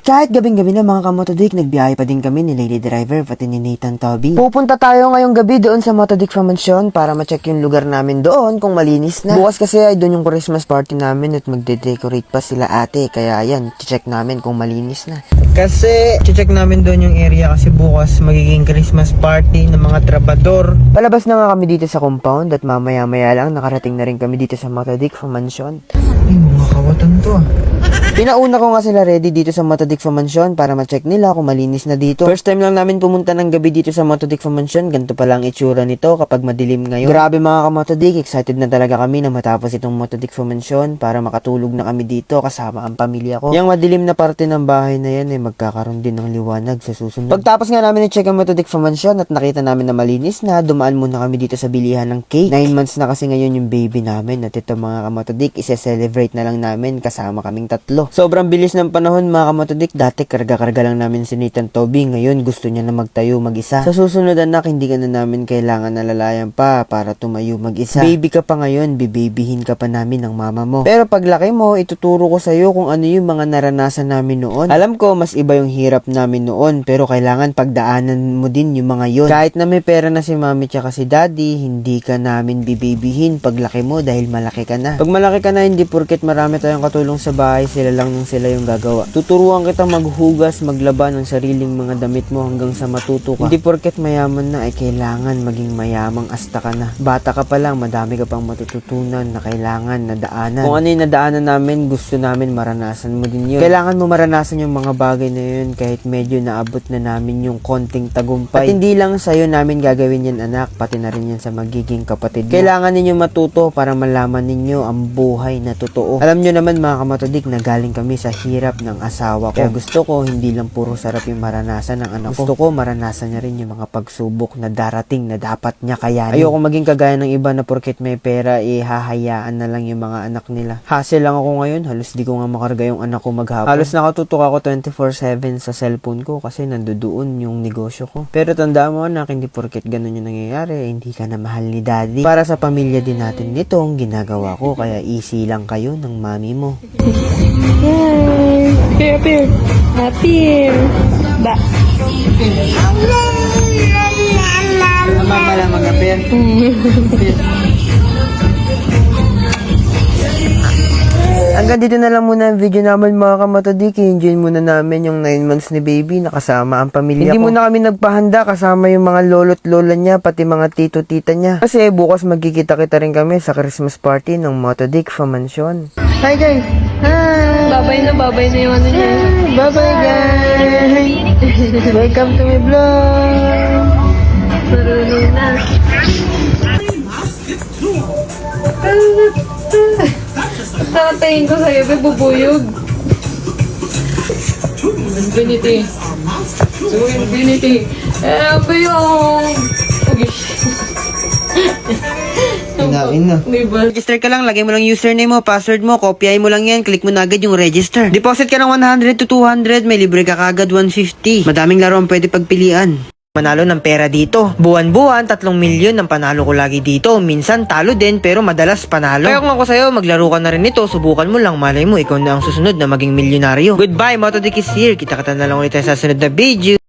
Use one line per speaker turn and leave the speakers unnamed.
Kahit gabing-gabi na mga kamotodik, nagbiyahe pa din kami ni Lady Driver pati ni Nathan Toby. Pupunta tayo ngayong gabi doon sa Motodik Mansion para ma-check yung lugar namin doon kung malinis na. Bukas kasi ay doon yung Christmas party namin at magde-decorate pa sila ate. Kaya yan, check namin kung malinis na. Kasi check namin doon yung area kasi bukas magiging Christmas party ng mga trabador. Palabas na nga kami dito sa compound at mamaya-maya lang nakarating na rin kami dito sa Motodik Mansion. Ay, mga kawatan to ah. Pinauna ko nga sila ready dito sa Motodik Mansion para ma-check nila kung malinis na dito. First time lang namin pumunta ng gabi dito sa Motodik Mansion. Ganito pala ang itsura nito kapag madilim ngayon. Grabe mga kamotodik, excited na talaga kami na matapos itong Motodik Mansion para makatulog na kami dito kasama ang pamilya ko. Yung madilim na parte ng bahay na yan ay magkakaroon din ng liwanag sa susunod. Pagtapos nga namin i-check ang Motodik Mansion at nakita namin na malinis na, dumaan muna kami dito sa bilihan ng cake. 9 months na kasi ngayon yung baby namin at ito mga kamotodik, isa-celebrate na lang namin kasama kaming tatlo. Sobrang bilis ng panahon mga kamotodik. Dati karga-karga lang namin si Nathan Toby. Ngayon gusto niya na magtayo mag-isa. Sa susunod anak, hindi ka na namin kailangan nalalayan pa para tumayo mag-isa. Baby ka pa ngayon, bibabyhin ka pa namin ng mama mo. Pero paglaki mo, ituturo ko sa'yo kung ano yung mga naranasan namin noon. Alam ko, mas iba yung hirap namin noon. Pero kailangan pagdaanan mo din yung mga yon. Kahit na may pera na si mami tsaka si daddy, hindi ka namin bibabyhin paglaki mo dahil malaki ka na. Pag malaki ka na, hindi porket marami tayong katulong sa bahay, sila sila yung gagawa. Tuturuan kita maghugas, maglaba ng sariling mga damit mo hanggang sa matuto ka. Hindi porket mayaman na ay kailangan maging mayamang asta ka na. Bata ka pa lang, madami ka pang matututunan na kailangan na daanan. Kung ano yung nadaanan namin, gusto namin maranasan mo din yun. Kailangan mo maranasan yung mga bagay na yun kahit medyo naabot na namin yung konting tagumpay. At hindi lang sa'yo namin gagawin yan anak, pati na rin yan sa magiging kapatid mo. Kailangan ninyo matuto para malaman ninyo ang buhay na totoo. Alam nyo naman mga kamatodik na galing kami sa hirap ng asawa ko. Kaya gusto ko hindi lang puro sarap yung maranasan ng anak ko. Gusto ko maranasan niya rin yung mga pagsubok na darating na dapat niya kayanin. Ayoko maging kagaya ng iba na porket may pera hahayaan na lang yung mga anak nila. Hassle lang ako ngayon. Halos di ko nga makarga yung anak ko maghapon. Halos nakatutok ako 24/7 sa cellphone ko kasi nandoon yung negosyo ko. Pero tandaan mo anak, hindi porket ganun yung nangyayari, hindi ka na mahal ni daddy. Para sa pamilya din natin nito ang ginagawa ko. Kaya easy lang kayo ng mami mo.
Appear. Appear. Ba.
Mama lang mag-appear. Hanggang dito na lang muna ang video namin mga kamatodik. Enjoy muna namin yung 9 months ni baby nakasama ang pamilya ko. Hindi muna kami nagpahanda kasama yung mga lolo't lola niya pati mga tito-tita niya. Kasi bukas magkikita-kita rin kami sa Christmas party ng Motodik Mansion. Hi guys! Hi!
Babay na yung ano niya.
Bye-bye guys! Welcome to my vlog!
Marunong na. Tatayin ko sa'yo, may bubuyog. Infinity. So, infinity. Ba yung...
Ina.
Diba?
Register ka lang, lagay mo lang username mo, password mo, kopyahin mo lang yan, click mo na agad yung register. Deposit ka ng 100 to 200, may libre ka kagad 150. Madaming laro ang pwede pagpilian. Manalo ng pera dito. Buwan-buwan, 3 milyon ang panalo ko lagi dito. Minsan talo din pero madalas panalo. Kaya kung ako sa'yo, maglaro ka na rin ito. Subukan mo lang, malay mo, ikaw na ang susunod na maging milyonaryo. Goodbye, Motodik is here. Kita-kita na lang ulit tayo sa sunod na video.